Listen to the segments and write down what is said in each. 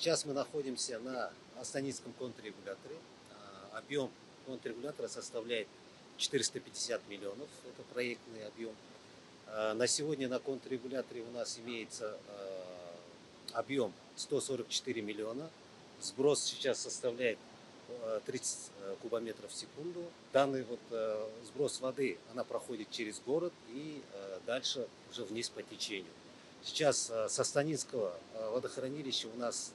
Сейчас мы находимся на Астанинском контррегуляторе. Объем контррегулятора составляет 450 миллионов. Это проектный объем. На сегодня на контррегуляторе у нас имеется объем 144 миллиона. Сброс сейчас составляет 30 кубометров в секунду. Данный сброс воды, она проходит через город и дальше уже вниз по течению. Сейчас с Астанинского водохранилища у нас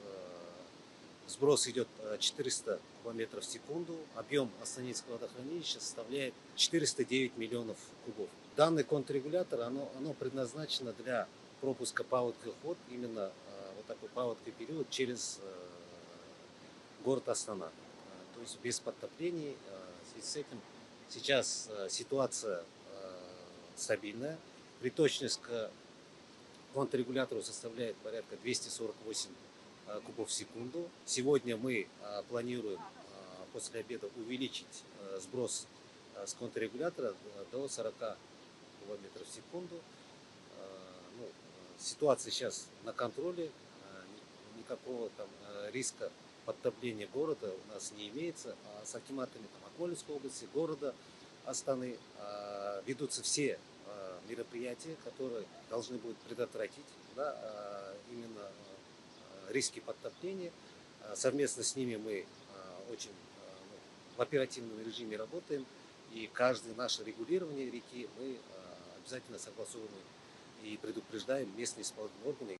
сброс идет 400 кубометров в секунду. Объем Астанинского водохранилища составляет 409 миллионов кубов. Данный контррегулятор, оно предназначено для пропуска паводковых вод, именно вот такой паводковый период через город Астана. То есть без подтоплений. В связи с этим сейчас ситуация стабильная. Приточность к контррегулятору составляет порядка 248 кубов в секунду. Сегодня мы планируем после обеда увеличить сброс с контррегулятора до 40 кубометров в секунду. Ситуация сейчас на контроле, никакого там риска подтопления города у нас не имеется. С акиматами Акмолинской области, города Астаны ведутся все мероприятия, которые должны будут предотвратить именно риски подтопления. Совместно с ними мы очень в оперативном режиме работаем, и каждое наше регулирование реки мы обязательно согласовываем и предупреждаем местные исполнительные органы.